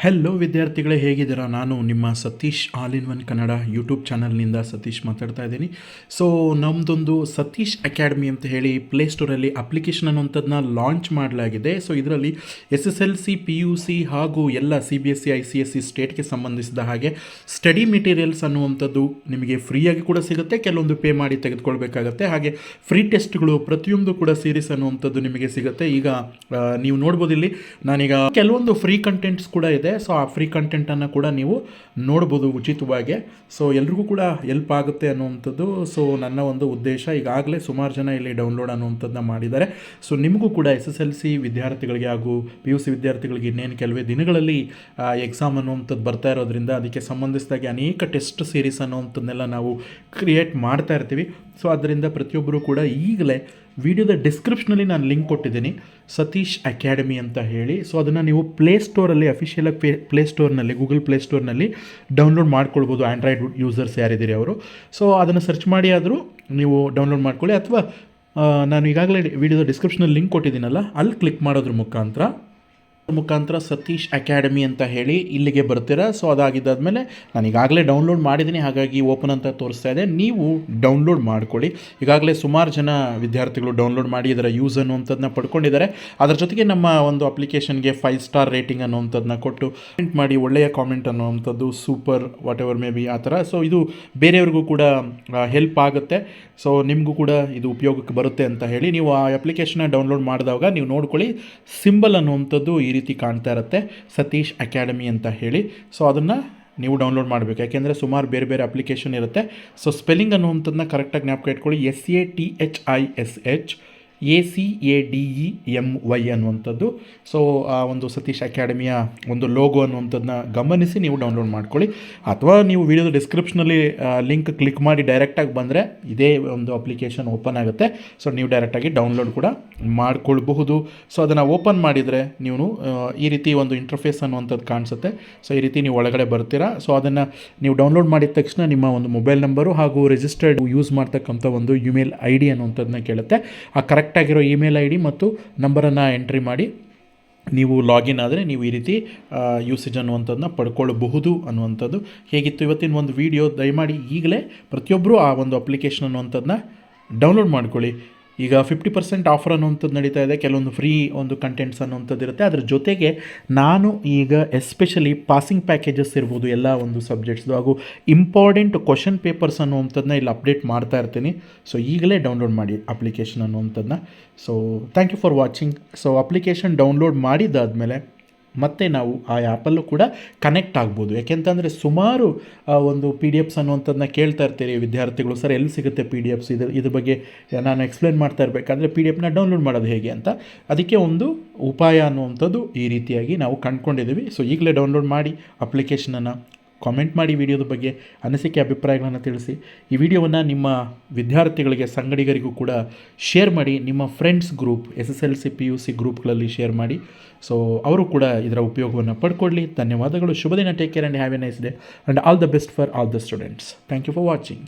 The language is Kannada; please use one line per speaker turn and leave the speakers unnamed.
ಹೆಲೋ ವಿದ್ಯಾರ್ಥಿಗಳೇ, ಹೇಗಿದ್ದೀರಾ? ನಾನು ನಿಮ್ಮ Satish all in one Kannada YouTube ಚಾನಲ್ನಿಂದ ಸತೀಶ್ ಮಾತಾಡ್ತಾ ಇದ್ದೀನಿ. ಸೊ ನಮ್ಮದೊಂದು ಸತೀಶ್ ಅಕಾಡೆಮಿ ಅಂತ ಹೇಳಿ ಪ್ಲೇಸ್ಟೋರಲ್ಲಿ ಅಪ್ಲಿಕೇಶನ್ ಅನ್ನುವಂಥದ್ದನ್ನ ಲಾಂಚ್ ಮಾಡಲಾಗಿದೆ. ಸೊ ಇದರಲ್ಲಿ SSLC PUC ಹಾಗೂ ಎಲ್ಲ CBSE ICSE ಸ್ಟೇಟ್ಗೆ ಸಂಬಂಧಿಸಿದ ಹಾಗೆ ಸ್ಟಡಿ ಮೆಟೀರಿಯಲ್ಸ್ ಅನ್ನುವಂಥದ್ದು ನಿಮಗೆ ಫ್ರೀಯಾಗಿ ಕೂಡ ಸಿಗುತ್ತೆ, ಕೆಲವೊಂದು ಪೇ ಮಾಡಿ ತೆಗೆದುಕೊಳ್ಬೇಕಾಗತ್ತೆ. ಹಾಗೆ ಫ್ರೀ ಟೆಸ್ಟ್ಗಳು ಪ್ರತಿಯೊಂದು ಕೂಡ ಸೀರೀಸ್ ಅನ್ನುವಂಥದ್ದು ನಿಮಗೆ ಸಿಗುತ್ತೆ. ಈಗ ನೀವು ನೋಡ್ಬೋದು, ಇಲ್ಲಿ ನಾನೀಗ ಕೆಲವೊಂದು ಫ್ರೀ ಕಂಟೆಂಟ್ಸ್ ಕೂಡ ಇದೆ. ಸೊ ಆ ಫ್ರೀ ಕಂಟೆಂಟನ್ನು ಕೂಡ ನೀವು ನೋಡ್ಬೋದು ಉಚಿತವಾಗಿ. ಸೊ ಎಲ್ರಿಗೂ ಕೂಡ ಹೆಲ್ಪ್ ಆಗುತ್ತೆ ಅನ್ನುವಂಥದ್ದು ಸೊ ನನ್ನ ಒಂದು ಉದ್ದೇಶ. ಈಗಾಗಲೇ ಸುಮಾರು ಜನ ಇಲ್ಲಿ ಡೌನ್ಲೋಡ್ ಅನ್ನುವಂಥದ್ದನ್ನ ಮಾಡಿದ್ದಾರೆ. ಸೊ ನಿಮಗೂ ಕೂಡ SSLC ವಿದ್ಯಾರ್ಥಿಗಳಿಗೆ ಹಾಗೂ PUC ವಿದ್ಯಾರ್ಥಿಗಳಿಗೆ ಇನ್ನೇನು ಕೆಲವೇ ದಿನಗಳಲ್ಲಿ ಎಕ್ಸಾಮ್ ಅನ್ನುವಂಥದ್ದು ಬರ್ತಾ ಇರೋದ್ರಿಂದ ಅದಕ್ಕೆ ಸಂಬಂಧಿಸಿದಾಗೆ ಅನೇಕ ಟೆಸ್ಟ್ ಸೀರೀಸ್ ಅನ್ನುವಂಥದ್ದನ್ನೆಲ್ಲ ನಾವು ಕ್ರಿಯೇಟ್ ಮಾಡ್ತಾ ಇರ್ತೀವಿ. ಸೊ ಅದರಿಂದ ಪ್ರತಿಯೊಬ್ಬರು ಕೂಡ ಈಗಲೇ ವಿಡಿಯೋದ ಡಿಸ್ಕ್ರಿಪ್ಷನಲ್ಲಿ ನಾನು ಲಿಂಕ್ ಕೊಟ್ಟಿದ್ದೀನಿ, ಸತೀಶ್ ಅಕಾಡೆಮಿ ಅಂತ ಹೇಳಿ. ಸೊ ಅದನ್ನು ನೀವು ಪ್ಲೇಸ್ಟೋರಲ್ಲಿ ಅಫಿಷಿಯಲಾಗಿ ಪ್ಲೇಸ್ಟೋರ್ನಲ್ಲಿ ಗೂಗಲ್ ಪ್ಲೇಸ್ಟೋರ್ನಲ್ಲಿ ಡೌನ್ಲೋಡ್ ಮಾಡ್ಕೊಳ್ಬೋದು. ಆ್ಯಂಡ್ರಾಯ್ಡ್ ಯೂಸರ್ಸ್ ಯಾರಿದ್ದೀರಿ ಅವರು. ಸೊ ಅದನ್ನು ಸರ್ಚ್ ಮಾಡಿ ಆದರೂ ನೀವು ಡೌನ್ಲೋಡ್ ಮಾಡ್ಕೊಳ್ಳಿ, ಅಥವಾ ನಾನು ಈಗಾಗಲೇ ವಿಡಿಯೋದ ಡಿಸ್ಕ್ರಿಪ್ಷನಲ್ಲಿ ಲಿಂಕ್ ಕೊಟ್ಟಿದ್ದೀನಲ್ಲ, ಅಲ್ಲಿ ಕ್ಲಿಕ್ ಮಾಡೋದ್ರ ಮುಖಾಂತರ ಸತೀಶ್ ಅಕಾಡೆಮಿ ಅಂತ ಹೇಳಿ ಇಲ್ಲಿಗೆ ಬರ್ತೀರಾ. ಸೊ ಅದಾಗಿದ್ದಾದಮೇಲೆ ನಾನು ಈಗಾಗಲೇ ಡೌನ್ಲೋಡ್ ಮಾಡಿದ್ದೀನಿ, ಹಾಗಾಗಿ ಓಪನ್ ಅಂತ ತೋರಿಸ್ತಾ ಇದೆ. ನೀವು ಡೌನ್ಲೋಡ್ ಮಾಡ್ಕೊಳ್ಳಿ. ಈಗಾಗಲೇ ಸುಮಾರು ಜನ ವಿದ್ಯಾರ್ಥಿಗಳು ಡೌನ್ಲೋಡ್ ಮಾಡಿ ಇದರ ಯೂಸ್ ಅನ್ನುವಂಥದ್ದನ್ನ ಪಡ್ಕೊಂಡಿದ್ದಾರೆ. ಅದರ ಜೊತೆಗೆ ನಮ್ಮ ಒಂದು ಅಪ್ಲಿಕೇಶನ್ಗೆ 5 ಸ್ಟಾರ್ ರೇಟಿಂಗ್ ಅನ್ನುವಂಥದ್ದನ್ನ ಕೊಟ್ಟು ಕಾಮೆಂಟ್ ಮಾಡಿ, ಒಳ್ಳೆಯ ಕಾಮೆಂಟ್ ಅನ್ನುವಂಥದ್ದು, super, what ever may be, ಆ ಥರ. ಸೊ ಇದು ಬೇರೆಯವ್ರಿಗೂ ಕೂಡ ಹೆಲ್ಪ್ ಆಗುತ್ತೆ. ಸೊ ನಿಮಗೂ ಕೂಡ ಇದು ಉಪಯೋಗಕ್ಕೆ ಬರುತ್ತೆ ಅಂತ ಹೇಳಿ ನೀವು ಆ ಅಪ್ಲಿಕೇಶನ್ನ ಡೌನ್ಲೋಡ್ ಮಾಡಿದಾಗ ನೀವು ನೋಡ್ಕೊಳ್ಳಿ, ಸಿಂಬಲ್ ಅನ್ನುವಂಥದ್ದು ಈ ರೀತಿ ಕಾಣ್ತಾ ಇರುತ್ತೆ, ಸತೀಶ್ ಅಕಾಡೆಮಿ ಅಂತ ಹೇಳಿ. ಸೊ ಅದನ್ನು ನೀವು ಡೌನ್ಲೋಡ್ ಮಾಡಬೇಕು, ಯಾಕೆಂದರೆ ಸುಮಾರು ಬೇರೆ ಬೇರೆ ಅಪ್ಲಿಕೇಶನ್ ಇರುತ್ತೆ. ಸೊ ಸ್ಪೆಲ್ಲಿಂಗ್ ಅನ್ನುವಂಥದ್ದನ್ನ ಕರೆಕ್ಟಾಗಿ ಜ್ಞಾಪಕ ಇಟ್ಕೊಳ್ಳಿ. SATHISH ACADEMY ಅನ್ನುವಂಥದ್ದು. ಸೊ ಆ ಒಂದು ಸತೀಶ್ ಅಕಾಡೆಮಿಯ ಒಂದು ಲೋಗೋ ಅನ್ನುವಂಥದ್ದನ್ನ ಗಮನಿಸಿ ನೀವು ಡೌನ್ಲೋಡ್ ಮಾಡ್ಕೊಳ್ಳಿ. ಅಥವಾ ನೀವು ವಿಡಿಯೋದ ಡಿಸ್ಕ್ರಿಪ್ಷನಲ್ಲಿ ಲಿಂಕ್ ಕ್ಲಿಕ್ ಮಾಡಿ ಡೈರೆಕ್ಟಾಗಿ ಬಂದರೆ ಇದೇ ಒಂದು ಅಪ್ಲಿಕೇಶನ್ ಓಪನ್ ಆಗುತ್ತೆ. ಸೊ ನೀವು ಡೈರೆಕ್ಟಾಗಿ ಡೌನ್ಲೋಡ್ ಕೂಡ ಮಾಡ್ಕೊಳ್ಬಹುದು. ಸೊ ಅದನ್ನು ಓಪನ್ ಮಾಡಿದರೆ ನೀವು ಈ ರೀತಿ ಒಂದು ಇಂಟರ್ಫೇಸ್ ಅನ್ನುವಂಥದ್ದು ಕಾಣಿಸುತ್ತೆ. ಸೊ ಈ ರೀತಿ ನೀವು ಒಳಗಡೆ ಬರ್ತೀರಾ. ಸೊ ಅದನ್ನು ನೀವು ಡೌನ್ಲೋಡ್ ಮಾಡಿದ ತಕ್ಷಣ ನಿಮ್ಮ ಒಂದು ಮೊಬೈಲ್ ನಂಬರು ಹಾಗೂ ರಿಜಿಸ್ಟರ್ಡ್ ಯೂಸ್ ಮಾಡ್ತಕ್ಕಂಥ ಒಂದು ಇಮೇಲ್ ID ಅನ್ನುವಂಥದ್ದನ್ನ ಕೇಳುತ್ತೆ. ಆ ಕರೆಕ್ಟಾಗಿರೋ ಇಮೇಲ್ ID ಮತ್ತು ನಂಬರನ್ನು ಎಂಟ್ರಿ ಮಾಡಿ ನೀವು ಲಾಗಿನ್ ಆದರೆ ನೀವು ಈ ರೀತಿ ಯೂಸೇಜ್ ಅನ್ನುವಂಥದ್ದನ್ನ ಪಡ್ಕೊಳ್ಳಬಹುದು ಅನ್ನುವಂಥದ್ದು. ಹೇಗಿತ್ತು ಇವತ್ತಿನ ಒಂದು ವಿಡಿಯೋ? ದಯಮಾಡಿ ಈಗಲೇ ಪ್ರತಿಯೊಬ್ಬರು ಆ ಒಂದು ಅಪ್ಲಿಕೇಶನ್ ಅನ್ನುವಂಥದ್ದನ್ನ ಡೌನ್ಲೋಡ್ ಮಾಡ್ಕೊಳ್ಳಿ. ಈಗ 50% ಆಫರ್ ಅನ್ನುವಂಥದ್ದು ನಡೀತಾ ಇದೆ. ಕೆಲವೊಂದು ಫ್ರೀ ಒಂದು ಕಂಟೆಂಟ್ಸ್ ಅನ್ನುವಂಥದ್ದು ಇರುತ್ತೆ. ಅದ್ರ ಜೊತೆಗೆ ನಾನು ಈಗ ಎಸ್ಪೆಷಲಿ ಪಾಸಿಂಗ್ ಪ್ಯಾಕೇಜಸ್ ಇರ್ಬೋದು ಎಲ್ಲ ಒಂದು ಸಬ್ಜೆಕ್ಟ್ಸ್ದು ಹಾಗೂ ಇಂಪಾರ್ಟೆಂಟ್ ಕ್ವಶನ್ ಪೇಪರ್ಸ್ ಅನ್ನುವಂಥದ್ದನ್ನ ಇಲ್ಲಿ ಅಪ್ಡೇಟ್ ಮಾಡ್ತಾ ಇರ್ತೀನಿ. ಸೊ ಈಗಲೇ ಡೌನ್ಲೋಡ್ ಮಾಡಿ ಅಪ್ಲಿಕೇಶನ್ ಅನ್ನುವಂಥದ್ದನ್ನ. So thank you for watching. So application download ಮಾಡಿದಾದಮೇಲೆ ಮತ್ತು ನಾವು ಆ ಆ್ಯಪಲ್ಲೂ ಕೂಡ ಕನೆಕ್ಟ್ ಆಗ್ಬೋದು. ಯಾಕೆಂತಂದರೆ ಸುಮಾರು ಒಂದು PDFs ಅನ್ನುವಂಥದ್ದನ್ನ ಕೇಳ್ತಾ ಇರ್ತೀರಿ ವಿದ್ಯಾರ್ಥಿಗಳು, ಸರ್ ಎಲ್ಲಿ ಸಿಗುತ್ತೆ PDFs, ಇದ್ರ ಬಗ್ಗೆ ನಾನು ಎಕ್ಸ್ಪ್ಲೇನ್ ಮಾಡ್ತಾ ಇರಬೇಕಾದ್ರೆ PDF ಡೌನ್ಲೋಡ್ ಮಾಡೋದು ಹೇಗೆ ಅಂತ. ಅದಕ್ಕೆ ಒಂದು ಉಪಾಯ ಅನ್ನುವಂಥದ್ದು ಈ ರೀತಿಯಾಗಿ ನಾವು ಕಂಡುಕೊಂಡಿದ್ದೀವಿ. ಸೊ ಈಗಲೇ ಡೌನ್ಲೋಡ್ ಮಾಡಿ ಅಪ್ಲಿಕೇಶನನ್ನು ಕಾಮೆಂಟ್ ಮಾಡಿ, ವಿಡಿಯೋದ ಬಗ್ಗೆ ಅನಿಸಿಕೆ ಅಭಿಪ್ರಾಯಗಳನ್ನು ತಿಳಿಸಿ. ಈ ವಿಡಿಯೋವನ್ನು ನಿಮ್ಮ ವಿದ್ಯಾರ್ಥಿಗಳಿಗೆ, ಸಂಗಡಿಗರಿಗೂ ಕೂಡ ಶೇರ್ ಮಾಡಿ. ನಿಮ್ಮ ಫ್ರೆಂಡ್ಸ್ ಗ್ರೂಪ್, SSLC PUC ಗ್ರೂಪ್ಗಳಲ್ಲಿ ಶೇರ್ ಮಾಡಿ. ಸೊ ಅವರು ಕೂಡ ಇದರ ಉಪಯೋಗವನ್ನು ಪಡ್ಕೊಳ್ಳಿ. ಧನ್ಯವಾದಗಳು. ಶುಭ ದಿನ. Take care and have a nice day and all the best for all the students. Thank you for watching.